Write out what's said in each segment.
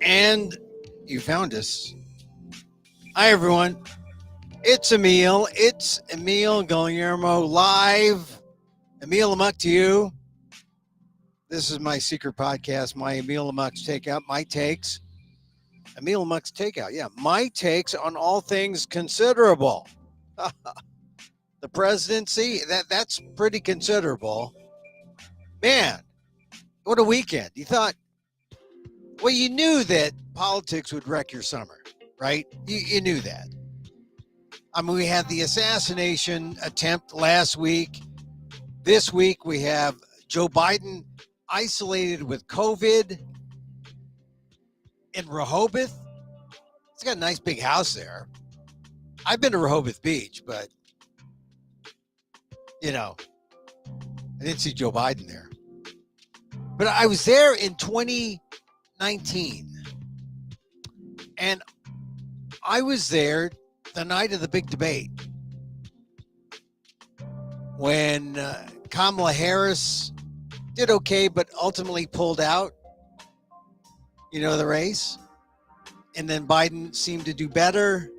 And you found us. Hi, everyone. It's Emil. It's Emil Guillermo live. Emil Amok to you. This is my secret podcast, my Emil Amok's Takeout, my takes. Emil Amok's Takeout, yeah. My takes on all things considerable. The presidency, that's pretty considerable. Man, what a weekend. You thought, well, you knew that politics would wreck your summer, right? You knew that. I mean, we had the assassination attempt last week. This week, we have Joe Biden isolated with COVID in Rehoboth. It's got a nice big house there. I've been to Rehoboth Beach, but, I didn't see Joe Biden there. But I was there in 2019. And I was there the night of the big debate when Kamala Harris did okay, but ultimately pulled out, the race. And then Biden seemed to do better.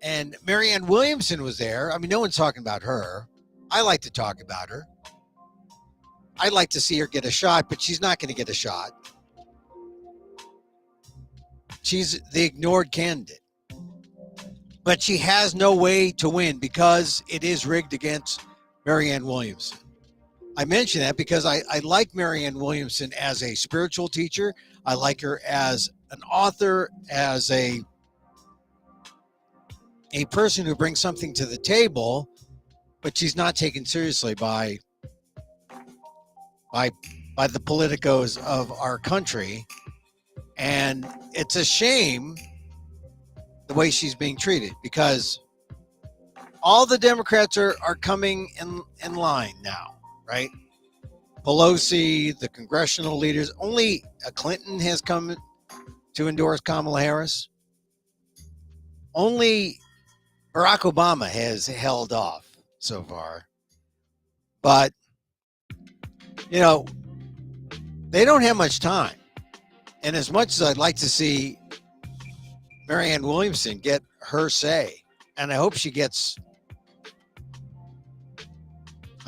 And Marianne Williamson was there. I mean, no one's talking about her. I like to talk about her. I'd like to see her get a shot, but she's not going to get a shot. She's the ignored candidate. But she has no way to win because it is rigged against Marianne Williamson. I mention that because I like Marianne Williamson as a spiritual teacher. I like her as an author, as a person who brings something to the table, but she's not taken seriously by the politicos of our country. And it's a shame the way she's being treated because all the Democrats are coming in line now, right? Pelosi, the congressional leaders, only Clinton has come to endorse Kamala Harris. Only Barack Obama has held off so far. But, they don't have much time. And as much as I'd like to see Marianne Williamson get her say, and I hope she gets,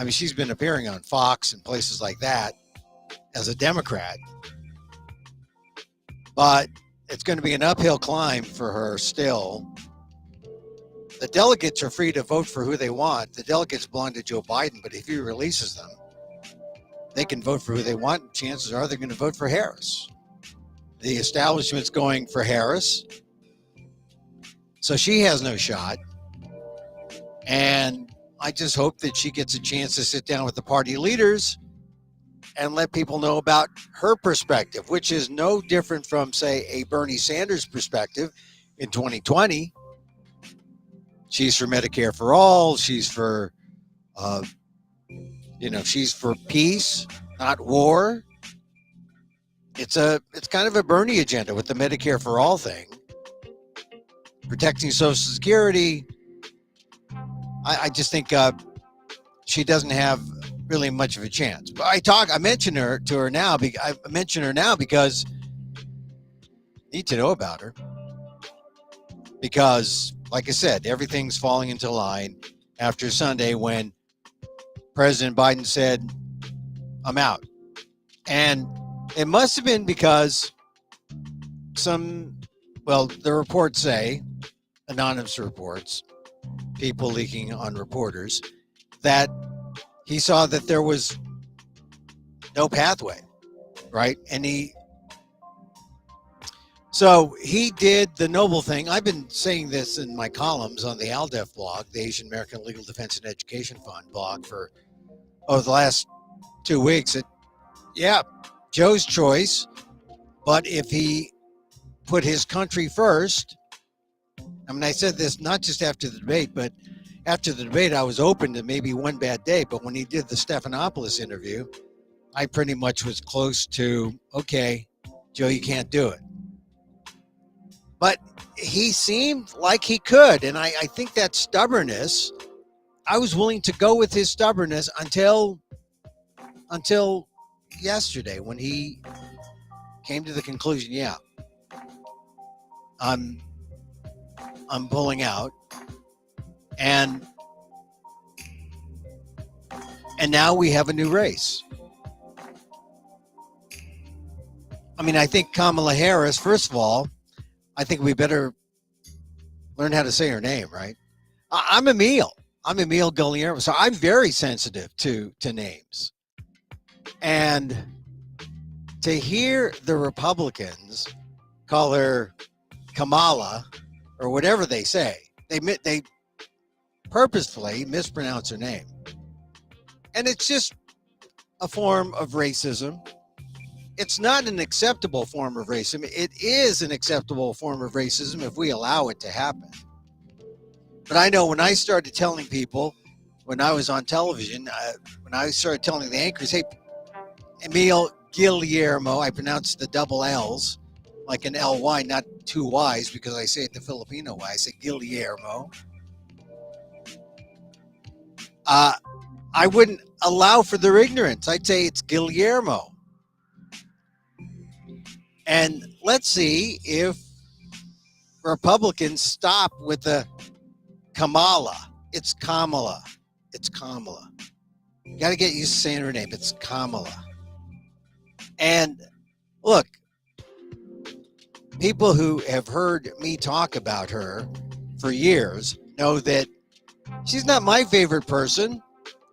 she's been appearing on Fox and places like that as a Democrat, but it's going to be an uphill climb for her still. The delegates are free to vote for who they want. The delegates belong to Joe Biden, but if he releases them, they can vote for who they want. Chances are they're going to vote for Harris. The establishment's going for Harris. So she has no shot. And I just hope that she gets a chance to sit down with the party leaders and let people know about her perspective, which is no different from, say, a Bernie Sanders perspective in 2020. She's for Medicare for all. She's for, she's for peace, not war. It's kind of a Bernie agenda with the Medicare for all thing. Protecting Social Security. I just think she doesn't have really much of a chance. But I mention her now because I need to know about her. Because, like I said, everything's falling into line after Sunday when President Biden said, "I'm out." And it must have been because the reports say, anonymous reports, people leaking on reporters, that he saw that there was no pathway, right? And so he did the noble thing. I've been saying this in my columns on the ALDEF blog, the Asian American Legal Defense and Education Fund blog, for the last 2 weeks. Joe's choice, but if he put his country first, I said this not just after the debate, but after the debate, I was open to maybe one bad day. But when he did the Stephanopoulos interview, I pretty much was close to, okay, Joe, you can't do it. But he seemed like he could. And I think that stubbornness, I was willing to go with his stubbornness until yesterday when he came to the conclusion, I'm pulling out, and now we have a new race. I mean, I think Kamala Harris, first of all, I think we better learn how to say her name, right? I'm Emil. I'm Emil Guillermo, so I'm very sensitive to names. And to hear the Republicans call her Kamala or whatever they say, they purposefully mispronounce her name. And it's just a form of racism. It's not an acceptable form of racism. It is an acceptable form of racism if we allow it to happen. But I know when I started telling people, when I was on television, when I started telling the anchors, hey, Emil Guillermo, I pronounced the double L's like an L-Y, not two Y's, because I say it the Filipino way. I say Guillermo. I wouldn't allow for their ignorance. I'd say it's Guillermo. And let's see if Republicans stop with the Kamala. It's Kamala. It's Kamala. You got to get used to saying her name. It's Kamala. And look, people who have heard me talk about her for years know that she's not my favorite person.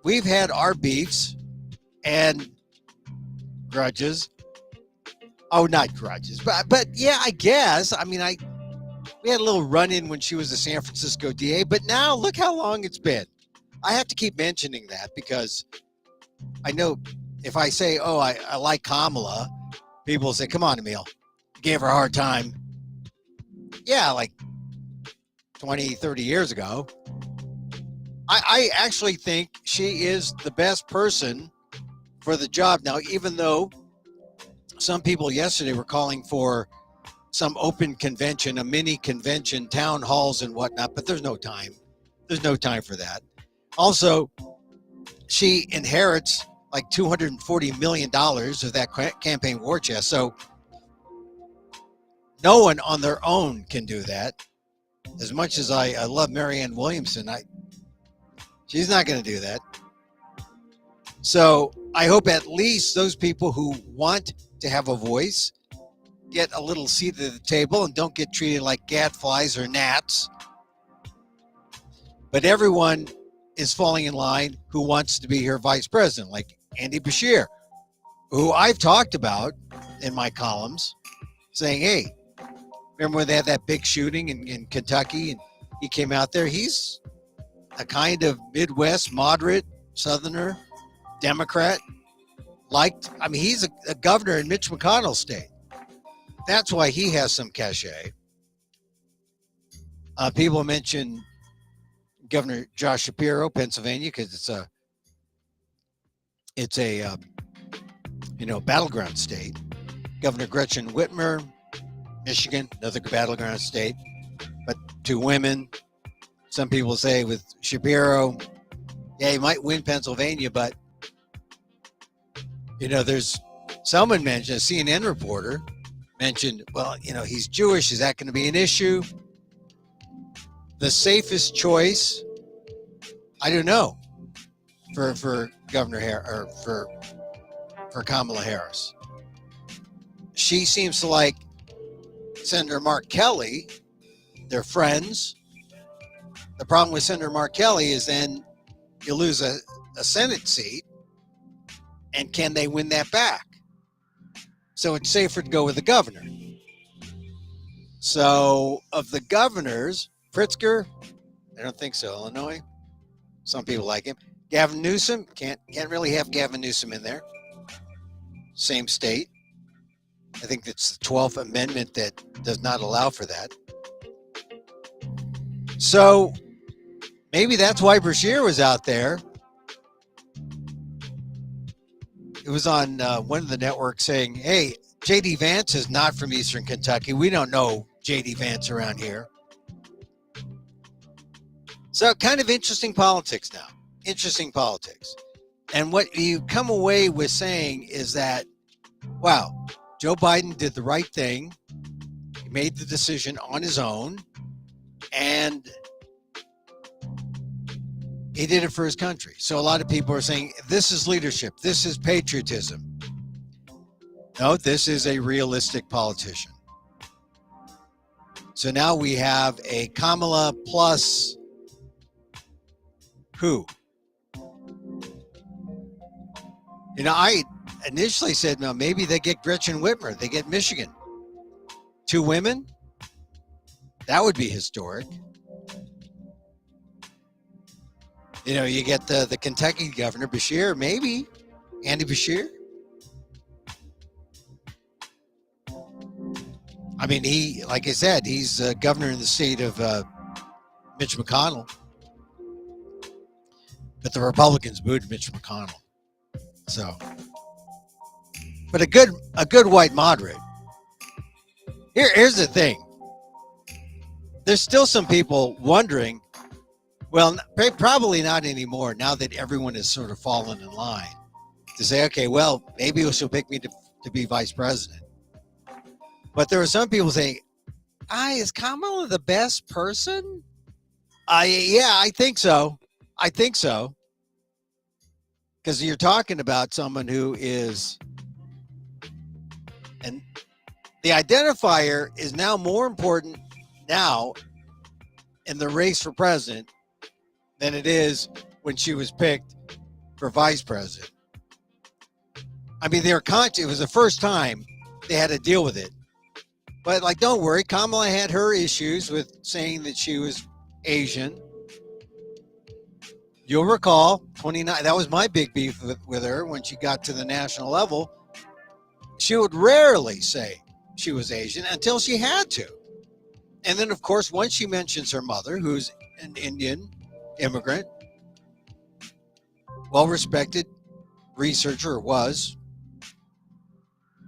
We've had our beefs and grudges. Oh, not grudges, but yeah, I guess. I mean, we had a little run-in when she was the San Francisco DA, but now look how long it's been. I have to keep mentioning that because I know if I say, oh, I like Kamala, people will say, come on, Emil. You gave her a hard time. Yeah, like 20, 30 years ago. I actually think she is the best person for the job. Now, even though some people yesterday were calling for some open convention, a mini convention, town halls and whatnot, but there's no time. There's no time for that. Also, she inherits like $240 million of that campaign war chest. So no one on their own can do that. As much as I love Marianne Williamson, she's not going to do that. So I hope at least those people who want to have a voice get a little seat at the table and don't get treated like gadflies or gnats. But everyone is falling in line who wants to be her vice president, like Andy Bashir, who I've talked about in my columns, saying, hey, remember when they had that big shooting in Kentucky and he came out there? He's a kind of Midwest, moderate, Southerner, Democrat. He's a governor in Mitch McConnell's state. That's why he has some cachet. People mention Governor Josh Shapiro, Pennsylvania, because it's a battleground state. Governor Gretchen Whitmer, Michigan, another battleground state, but two women. Some people say with Shapiro, yeah, he might win Pennsylvania, but there's someone mentioned, a CNN reporter mentioned, well, he's Jewish. Is that going to be an issue? The safest choice, I don't know, for Governor Harris or for Kamala Harris. She seems to like Senator Mark Kelly. They're friends. The problem with Senator Mark Kelly is then you lose a Senate seat, and can they win that back? So it's safer to go with the governor. So of the governors, Pritzker, I don't think so. Illinois, some people like him. Gavin Newsom, can't really have Gavin Newsom in there. Same state. I think it's the 12th Amendment that does not allow for that. So maybe that's why Bashir was out there. It was on one of the networks saying, hey, J.D. Vance is not from Eastern Kentucky. We don't know J.D. Vance around here. So kind of interesting politics now. Interesting politics. And what you come away with saying is that, wow, Joe Biden did the right thing. He made the decision on his own, and he did it for his country. So a lot of people are saying, this is leadership. This is patriotism. No, this is a realistic politician. So now we have a Kamala plus who? You know, I initially said, no, maybe they get Gretchen Whitmer. They get Michigan. 2 women? That would be historic. You know, you get the Kentucky governor, Bashir, maybe. Andy Bashir. I mean, he, like I said, he's governor in the state of Mitch McConnell. But the Republicans booed Mitch McConnell. So, but a good white moderate. Here's the thing. There's still some people wondering, well, probably not anymore now that everyone has sort of fallen in line to say, okay, well, maybe she'll pick me to be vice president. But there are some people saying, is Kamala the best person? Yeah, I think so. I think so. Because you're talking about someone who is, and the identifier is now more important now in the race for president than it is when she was picked for vice president. I mean, it was the first time they had to deal with it. But, like, don't worry, Kamala had her issues with saying that she was Asian. You'll recall, 29, that was my big beef with her when she got to the national level. She would rarely say she was Asian until she had to. And then, of course, once she mentions her mother, who's an Indian immigrant, well-respected researcher was,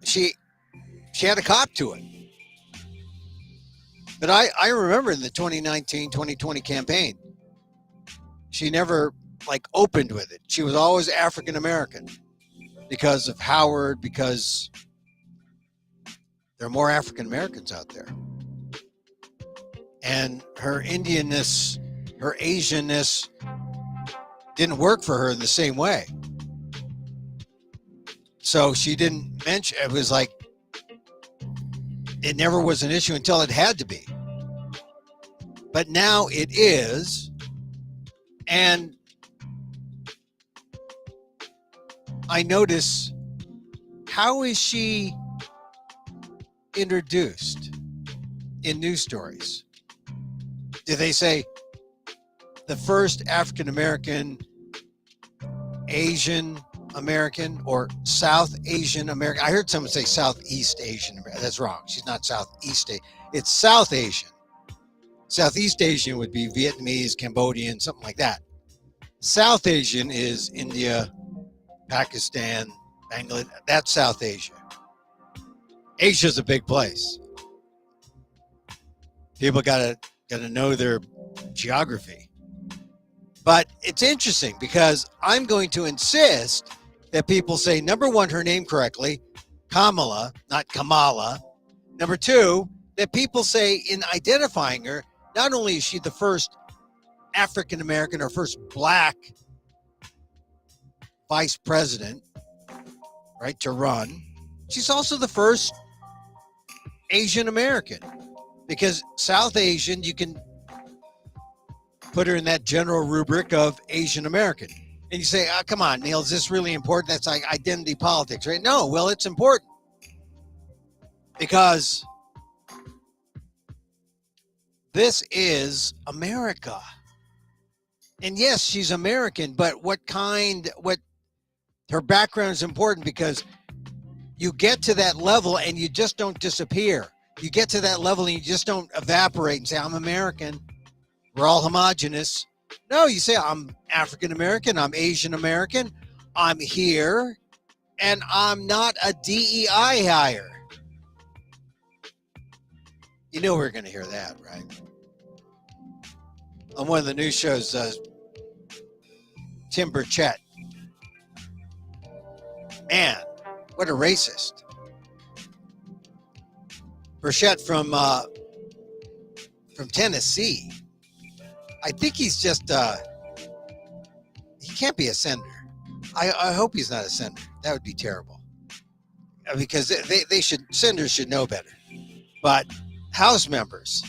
she had a cop to it. But I remember in the 2019-2020 campaign, she never opened with it. She was always African American because of Howard, because there are more African Americans out there. And her Indianness, her Asianness didn't work for her in the same way. So she didn't mention, it was like, it never was an issue until it had to be. But now it is. And I notice, how is she introduced in news stories? Do they say the first African American, Asian American, or South Asian American? I heard someone say Southeast Asian American. That's wrong. She's not Southeast Asian. It's South Asian. Southeast Asian would be Vietnamese, Cambodian, something like that. South Asian is India, Pakistan, Bangladesh. That's South Asia. Asia's a big place. People gotta know their geography. But it's interesting because I'm going to insist that people say, number one, her name correctly, Kamala, not Kamala. Number two, that people say in identifying her, not only is she the first African American or first black vice president, right, to run, she's also the first Asian American, because South Asian, you can put her in that general rubric of Asian American. And you say, come on, Neil, is this really important? That's like identity politics, right? No, well, it's important because this is America. And yes, she's American, but her background is important because you get to that level and you just don't disappear. You get to that level and you just don't evaporate and say, I'm American. We're all homogenous. No, you say, I'm African American, I'm Asian American, I'm here, and I'm not a DEI hire. You know we're going to hear that, right? On one of the news shows, Tim Burchett. Man, what a racist. Burchett from Tennessee. I think he's just he can't be a senator. I hope he's not a senator. That would be terrible. Because they should, senators should know better. But House members.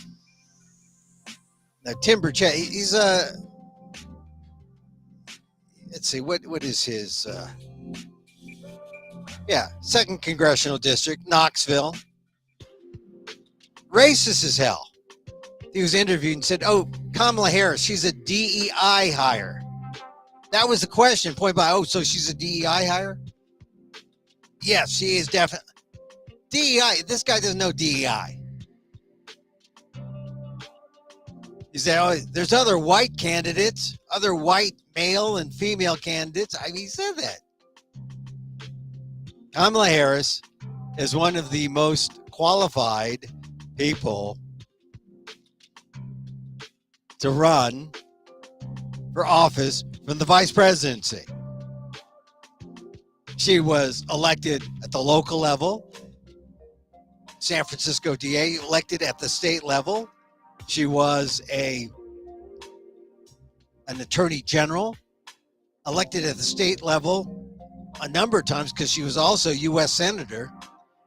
Now Tim Burchett, he's a let's see, what is his second congressional district, Knoxville. Racist as hell. He was interviewed and said, "Oh, Kamala Harris, she's a DEI hire." That was the question, point by, oh, so she's a DEI hire? Yes, she is definitely. DEI, this guy doesn't know DEI. He said, oh, there's other white candidates, other white male and female candidates. I mean, he said that. Kamala Harris is one of the most qualified people to run for office from the vice presidency. She was elected at the local level. San Francisco DA, elected at the state level. She was an attorney general, elected at the state level a number of times because she was also U.S. senator.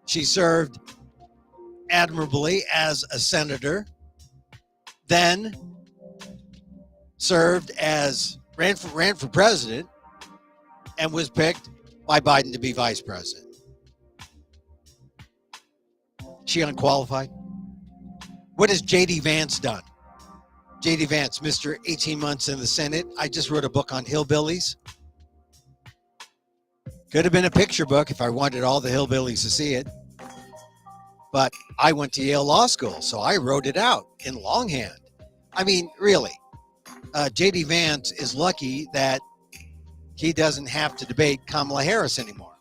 She served admirably as a senator, then served as ran for president and was picked by Biden to be vice president. She unqualified. What has J.D. Vance done? J.D. Vance, Mr. 18 months in the Senate. I just wrote a book on hillbillies. Could have been a picture book if I wanted all the hillbillies to see it. But I went to Yale Law School, so I wrote it out in longhand. I mean, really, J.D. Vance is lucky that he doesn't have to debate Kamala Harris anymore.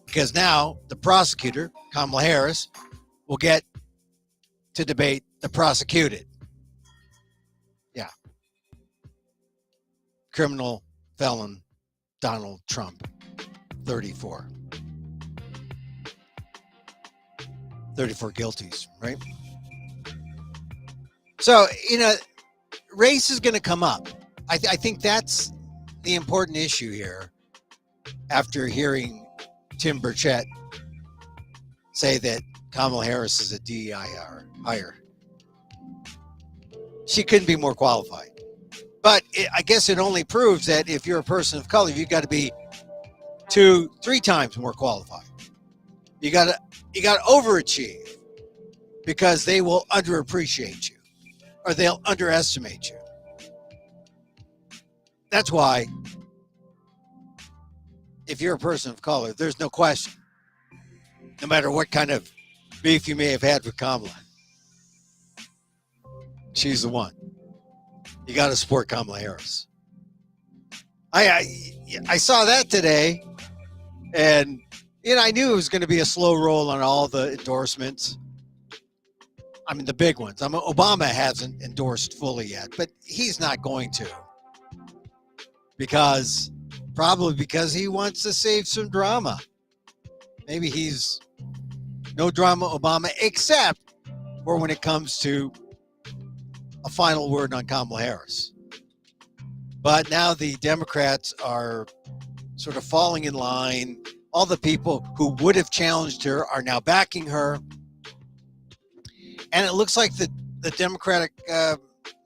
Because now the prosecutor, Kamala Harris, will get to debate the prosecuted. Yeah. Criminal felon Donald Trump, 34. 34 guilties, right? So, race is going to come up. I think that's the important issue here after hearing Tim Burchett say that Kamala Harris is a DEI hire. She couldn't be more qualified. But I guess it only proves that if you're a person of color, you've got to be 2-3 times more qualified. You got to overachieve because they will underappreciate you or they'll underestimate you. That's why if you're a person of color, there's no question, no matter what kind of beef you may have had with Kamala, she's the one. You got to support Kamala Harris. I saw that today, and I knew it was going to be a slow roll on all the endorsements. I mean, the big ones. Obama hasn't endorsed fully yet, but he's not going to. Probably because he wants to save some drama. Maybe he's no drama Obama, except for when it comes to a final word on Kamala Harris. But now the Democrats are sort of falling in line. All the people who would have challenged her are now backing her. And it looks like the Democratic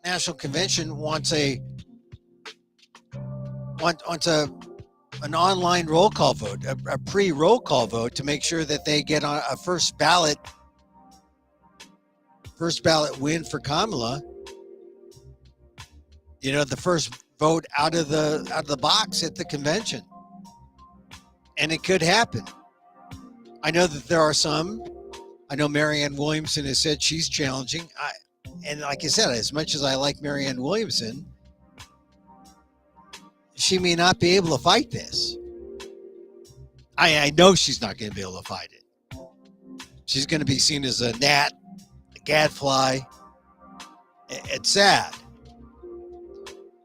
National Convention wants an online roll call vote, a pre-roll call vote to make sure that they get on a first ballot win for Kamala. The first vote out of the box at the convention. And it could happen. I know that there are some. I know Marianne Williamson has said she's challenging. And like I said, as much as I like Marianne Williamson, she may not be able to fight this. I know she's not going to be able to fight it. She's going to be seen as a gnat, a gadfly. It's sad.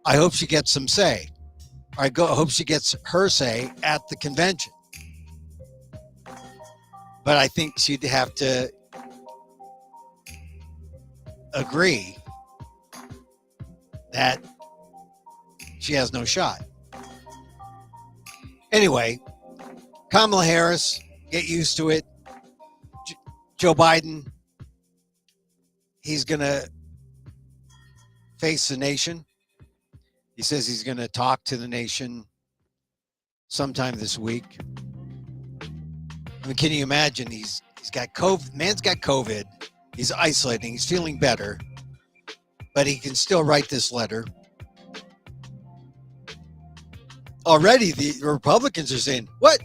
I hope she gets some say. I hope she gets her say at the convention. But I think she'd have to agree that she has no shot. Anyway, Kamala Harris, get used to it. Joe Biden, he's going to face the nation. He says he's going to talk to the nation sometime this week. I mean, can you imagine? He's got COVID. Man's got COVID. He's isolating. He's feeling better, but he can still write this letter. Already, the Republicans are saying, "What?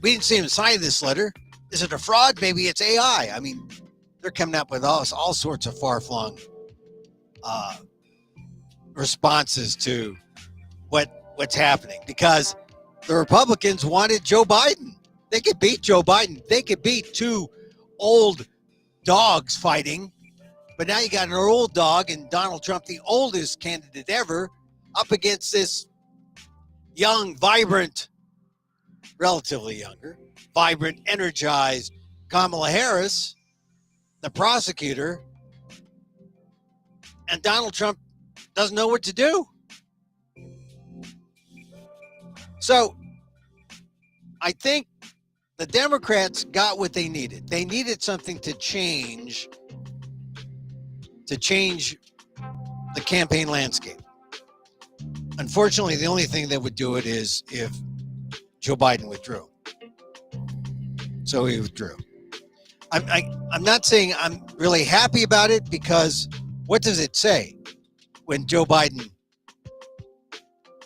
We didn't see him sign this letter. Is it a fraud? Maybe it's AI." I mean, they're coming up with all sorts of far-flung responses to what's happening, because the Republicans wanted Joe Biden. They could beat Joe Biden. They could beat two old dogs fighting, but now you got an old dog and Donald Trump, the oldest candidate ever, up against this young, vibrant, relatively younger, vibrant, energized Kamala Harris, the prosecutor, and Donald Trump doesn't know what to do. So I think the Democrats got what they needed. They needed something to change the campaign landscape. Unfortunately, the only thing that would do it is if Joe Biden withdrew. So he withdrew. I'm not saying I'm really happy about it, because what does it say when Joe Biden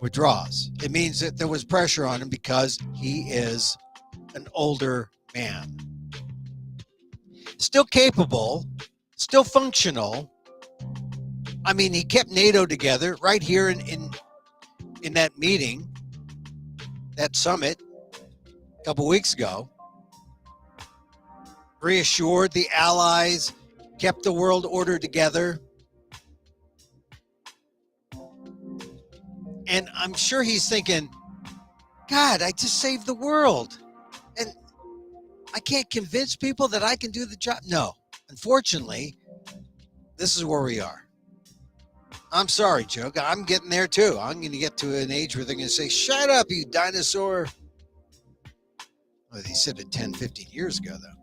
withdraws? It means that there was pressure on him because he is an older man. Still capable, still functional. I mean, he kept NATO together right here in that meeting, that summit a couple weeks ago. Reassured the allies, kept the world order together. And I'm sure he's thinking, God, I just saved the world. And I can't convince people that I can do the job. No, unfortunately, this is where we are. I'm sorry, Joe. I'm getting there too. I'm going to get to an age where they're going to say, shut up, you dinosaur. Well, they said it 10, 15 years ago, though.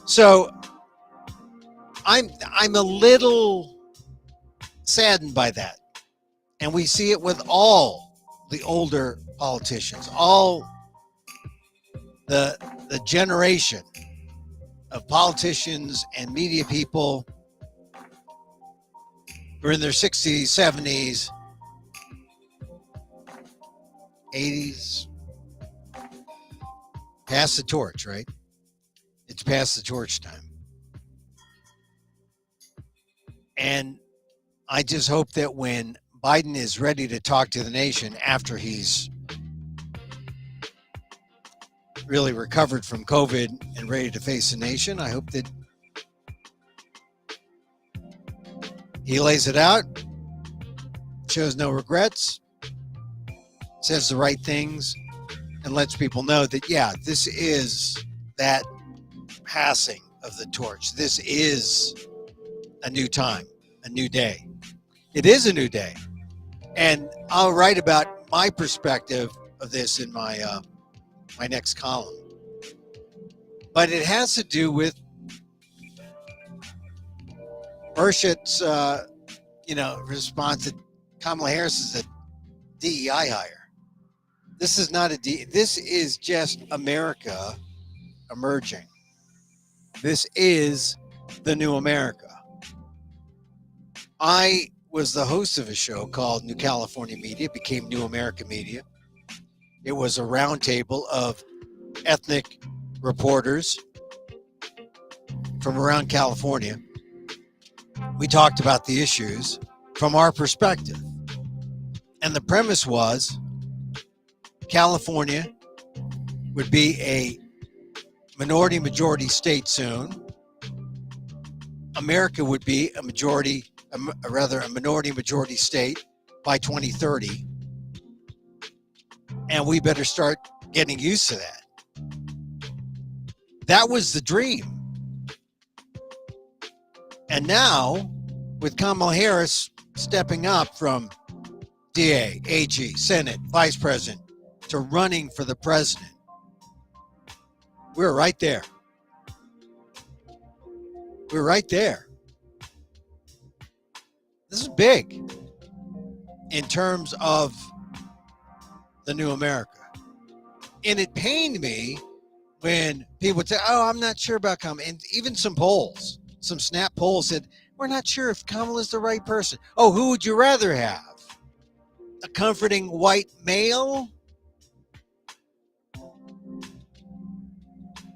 So I'm a little saddened by that. And we see it with all the older politicians, all the generation of politicians and media people who are in their 60s, 70s, 80s. Pass the torch, right? It's past the torch time. And I just hope that when Biden is ready to talk to the nation after he's really recovered from COVID and ready to face the nation, I hope that he lays it out, shows no regrets, says the right things, and lets people know that, yeah, this is that passing of the torch. This is a new time, a new day. It is a new day. And I'll write about my perspective of this in my my next column. But it has to do with Burchett's response that Kamala Harris is a DEI hire. This is not this is just America emerging. This is the new America. I was the host of a show called New California Media. It became New America Media. It was a roundtable of ethnic reporters from around California. We talked about the issues from our perspective. And the premise was California would be a minority-majority state soon. America would be a minority-majority state by 2030. And we better start getting used to that. That was the dream. And now, with Kamala Harris stepping up from DA, AG, Senate, Vice President to running for the president, we're right there. We're right there. This is big in terms of the new America. And it pained me when people would say, oh, I'm not sure about Kamala. And even some polls, some snap polls said, we're not sure if Kamala's the right person. Oh, who would you rather have? A comforting white male?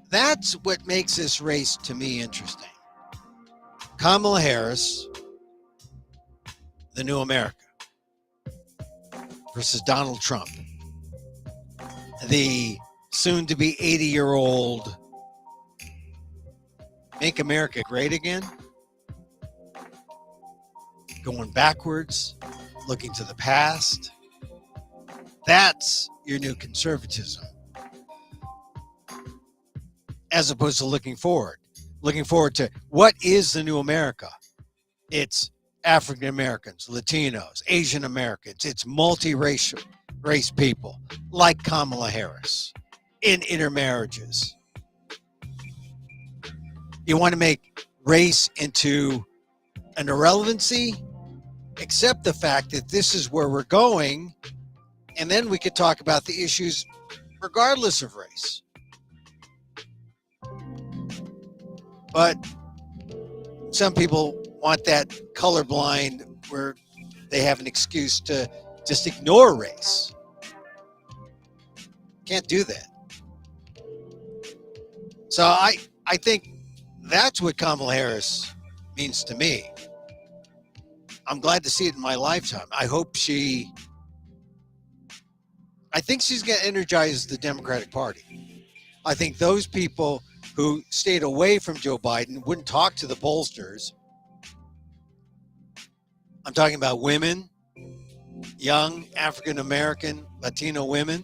That's what makes this race to me interesting. Kamala Harris, the new America, versus Donald Trump, the soon-to-be 80-year-old Make America Great Again, going backwards, looking to the past. That's your new conservatism, as opposed to looking forward to what is the new America. It's African Americans, Latinos, Asian Americans. It's multiracial race people like Kamala Harris in intermarriages. You want to make race into an irrelevancy? Accept the fact that this is where we're going, and then we could talk about the issues regardless of race. But some people want that colorblind where they have an excuse to just ignore race. Can't do that. So I think that's what Kamala Harris means to me. I'm glad to see it in my lifetime. I think she's going to energize the Democratic Party. I think those people who stayed away from Joe Biden wouldn't talk to the pollsters. I'm talking about women, young African-American, Latino women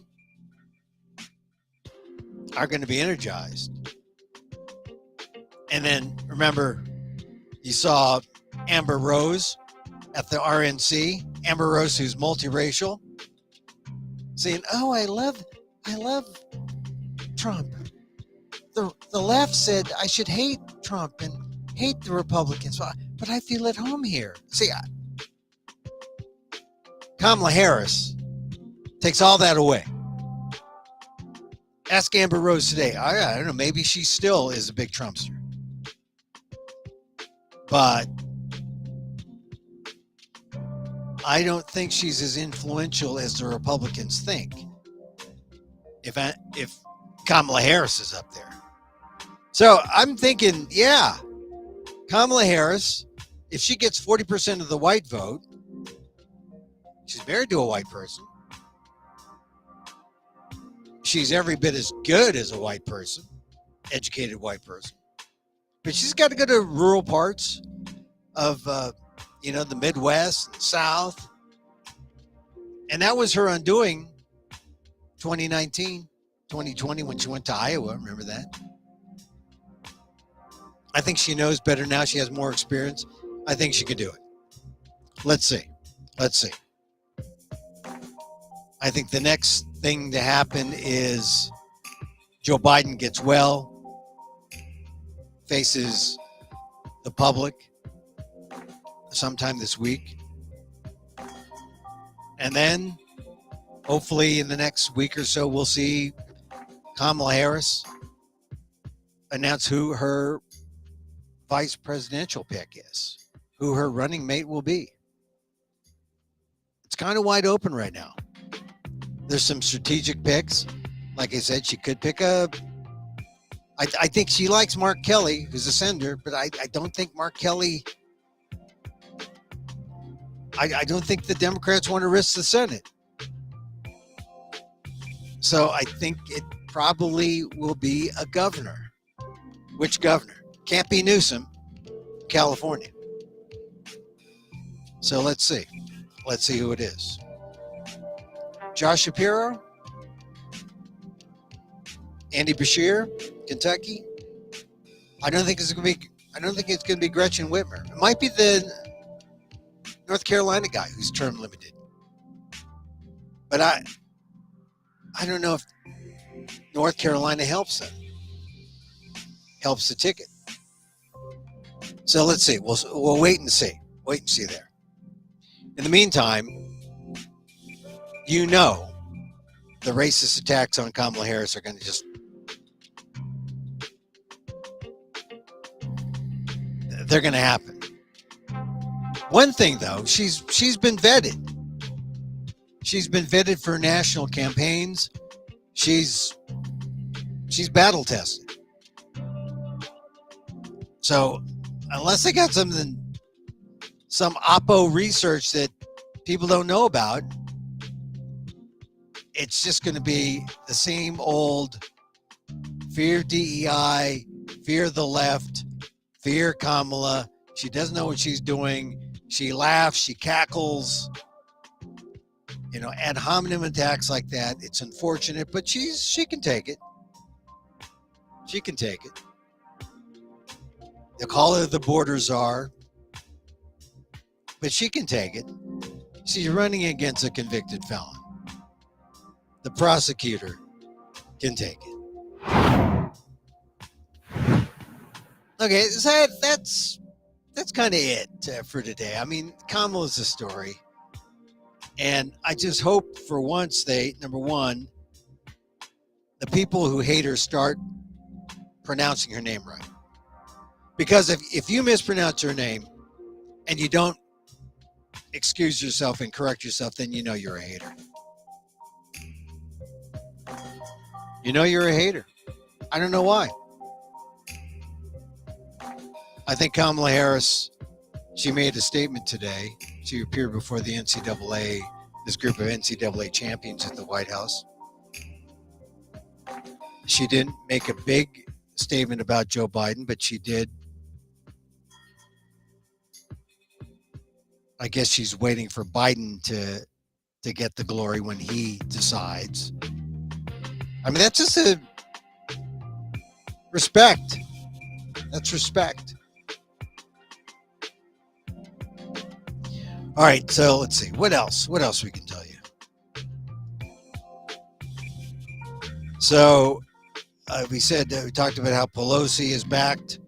are going to be energized. And then remember, you saw Amber Rose at the RNC, Amber Rose, who's multiracial, saying, oh, I love Trump. The left said I should hate Trump and hate the Republicans, but I feel at home here. See, Kamala Harris takes all that away. Ask Amber Rose today. I don't know, maybe she still is a big Trumpster. But I don't think she's as influential as the Republicans think. If Kamala Harris is up there. So I'm thinking, yeah, Kamala Harris, if she gets 40% of the white vote, she's married to a white person. She's every bit as good as a white person, educated white person. But she's got to go to rural parts of, the Midwest, the South. And that was her undoing 2019, 2020 when she went to Iowa. Remember that? I think she knows better now. She has more experience. I think she could do it. Let's see. I think the next thing to happen is Joe Biden gets well, faces the public sometime this week. And then hopefully in the next week or so, we'll see Kamala Harris announce who her vice presidential pick is, who her running mate will be. It's kind of wide open right now. There's some strategic picks. Like I said, she could pick I think she likes Mark Kelly, who's a senator, but I don't think Mark Kelly, I don't think the Democrats want to risk the Senate. So I think it probably will be a governor. Which governor? Can't be Newsom, California. So let's see. Let's see who it is. Josh Shapiro? Andy Bashir, Kentucky. I don't think it's going to be Gretchen Whitmer. It might be the North Carolina guy who's term limited. But I don't know if North Carolina helps them. Helps the ticket. So let's see. We'll wait and see. Wait and see there. In the meantime, the racist attacks on Kamala Harris are going to just, they're going to happen. One thing though, she's been vetted. She's been vetted for national campaigns. She's battle tested. So unless they got some Oppo research that people don't know about, it's just going to be the same old fear DEI, fear the left, fear Kamala. She doesn't know what she's doing. She laughs, she cackles. Ad hominem attacks like that. It's unfortunate, but she can take it. She can take it. They'll call her the border czar, but she can take it. She's running against a convicted felon. The prosecutor can take it. Okay, so that's kind of it for today. I mean, Kamala's a story. And I just hope for once number one, the people who hate her start pronouncing her name right. Because if you mispronounce her name and you don't excuse yourself and correct yourself, then you're a hater. You're a hater. I don't know why. I think Kamala Harris, she made a statement today. She appeared before the NCAA, this group of NCAA champions at the White House. She didn't make a big statement about Joe Biden, but she did. I guess she's waiting for Biden to get the glory when he decides. I mean, that's just a respect. That's respect. All right, so let's see. What else we can tell you? So we talked about how Pelosi is backed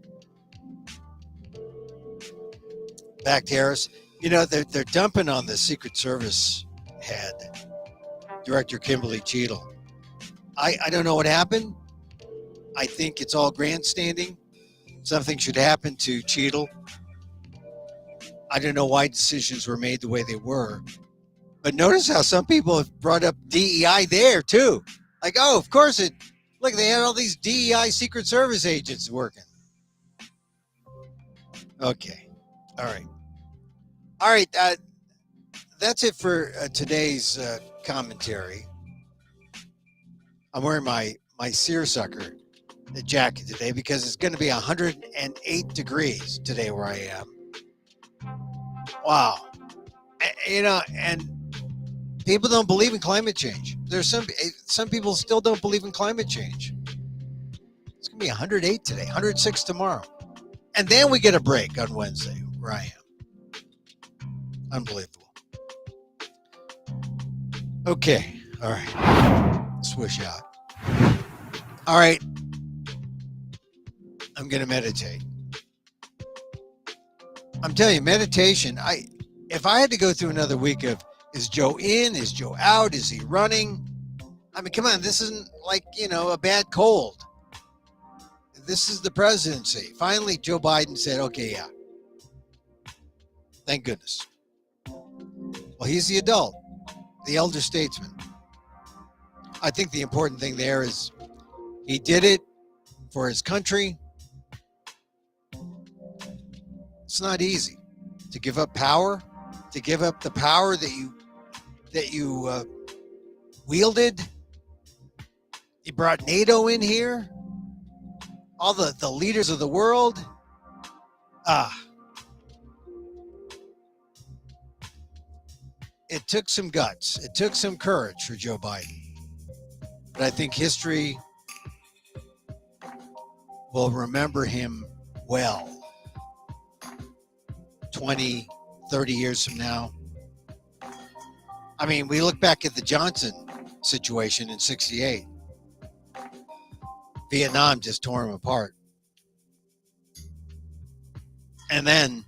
Harris. They're dumping on the Secret Service head, Director Kimberly Cheadle. I don't know what happened. I think it's all grandstanding. Something should happen to Cheadle. I don't know why decisions were made the way they were. But notice how some people have brought up DEI there, too. Like, oh, of course look, they had all these DEI Secret Service agents working. Okay. All right. That's it for today's commentary. I'm wearing my seersucker jacket today because it's going to be 108 degrees today where I am. Wow. And people don't believe in climate change. There's some people still don't believe in climate change. It's going to be 108 today, 106 tomorrow. And then we get a break on Wednesday where I am. Unbelievable. Okay. All right. Swish out. All right. I'm going to meditate. I'm telling you, meditation, if I had to go through another week of, is Joe in? Is Joe out? Is he running? I mean, come on, this isn't like, a bad cold. This is the presidency. Finally, Joe Biden said, okay, yeah. Thank goodness. Well, he's the adult, the elder statesman. I think the important thing there is he did it for his country. It's not easy to give up power, to give up the power that you wielded. You brought NATO in here, all the leaders of the world. It took some guts. It took some courage for Joe Biden. But I think history will remember him well 20, 30 years from now. I mean, we look back at the Johnson situation in 68. Vietnam just tore him apart. And then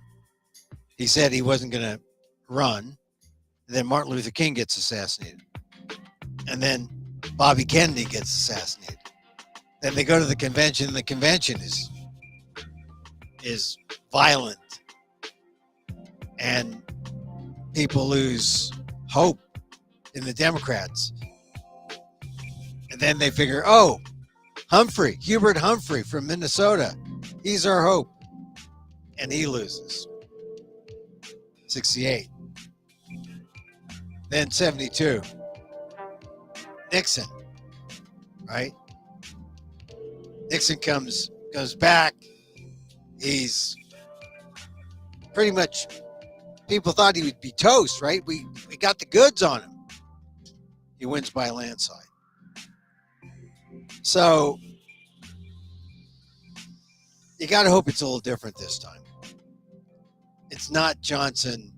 he said he wasn't going to run. And then Martin Luther King gets assassinated. And then Bobby Kennedy gets assassinated. Then they go to the convention, and the convention is violent. And people lose hope in the Democrats. And then they figure, oh, Hubert Humphrey from Minnesota, he's our hope. And he loses. 68. Then 72. Nixon, right? Nixon goes back. He's pretty much, people thought he would be toast, right? We got the goods on him. He wins by a landslide. So you got to hope it's a little different this time. It's not Johnson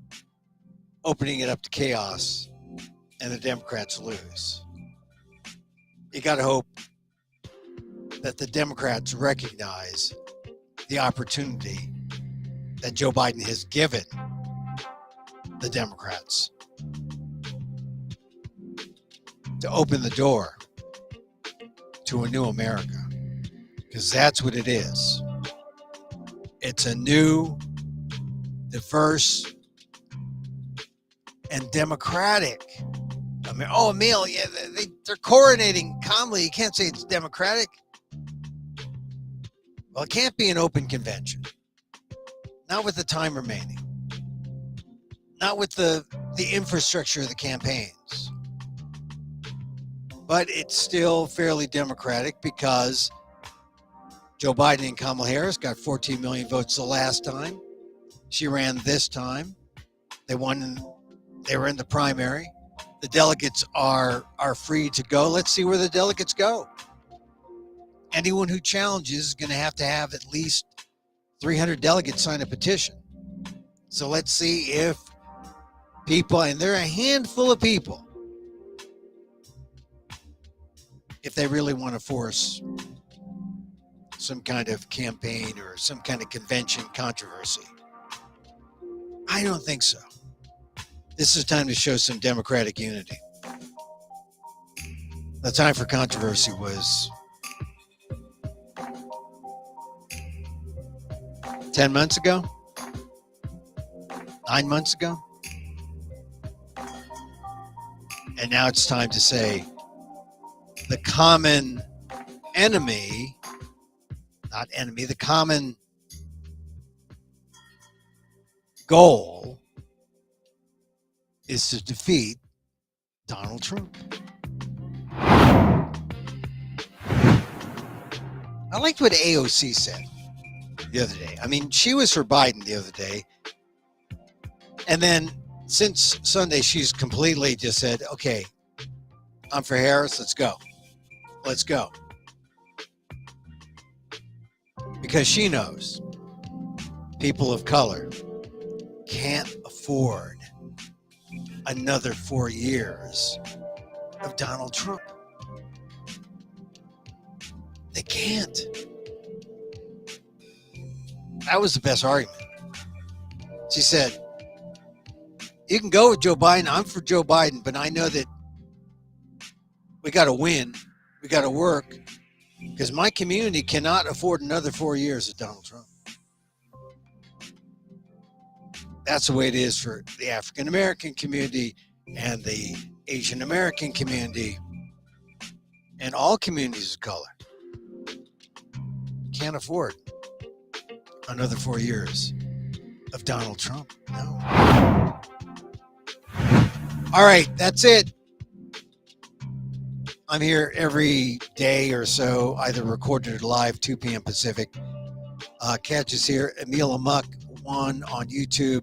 opening it up to chaos and the Democrats lose. You got to hope that the Democrats recognize the opportunity that Joe Biden has given the Democrats to open the door to a new America, because that's what it is. It's a new, diverse, and democratic. I mean, oh, Emil, yeah, they're coronating calmly. You can't say it's democratic. Well, it can't be an open convention. Not with the time remaining. Not with the infrastructure of the campaigns. But it's still fairly democratic because Joe Biden and Kamala Harris got 14 million votes the last time. She ran this time. They won. They were in the primary. The delegates are free to go. Let's see where the delegates go. Anyone who challenges is going to have at least 300 delegates sign a petition. So let's see if people, and there are a handful of people, if they really want to force some kind of campaign or some kind of convention controversy. I don't think so. This is time to show some democratic unity. The time for controversy was 10 months ago, 9 months ago. And now it's time to say the common enemy, not enemy, the common goal is to defeat Donald Trump. I liked what AOC said the other day. I mean, she was for Biden the other day. And then since Sunday, she's completely just said, okay, I'm for Harris. Let's go. Let's go. Because she knows people of color can't afford another 4 years of Donald Trump. They can't. That was the best argument. She said, you can go with Joe Biden. I'm for Joe Biden, but I know that we got to win. We got to work because my community cannot afford another 4 years of Donald Trump. That's the way it is for the African American community and the Asian American community and all communities of color. Can't afford another 4 years of Donald Trump. No. All right, that's it. I'm here every day or so, either recorded or live, 2 p.m. Pacific. Catch us here, Emil Amok 1 on YouTube,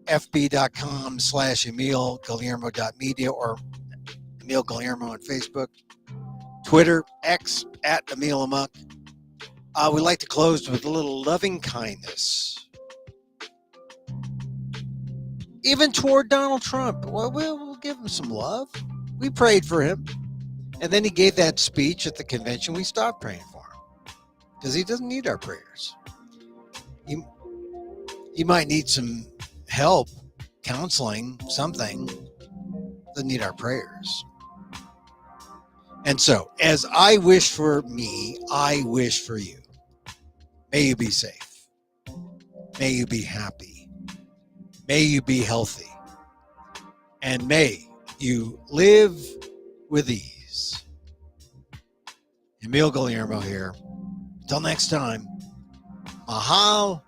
fb.com/EmilGuillermo.media or Emil Guillermo on Facebook, Twitter, X @Emil Amok. We like to close with a little loving kindness, even toward Donald Trump. Well, we'll give him some love. We prayed for him, and then he gave that speech at the convention. We stopped praying for him because he doesn't need our prayers. He might need some help, counseling, something. Doesn't need our prayers. And so, as I wish for me, I wish for you. May you be safe. May you be happy. May you be healthy. And may you live with ease. Emil Guillermo here. Until next time, mahal.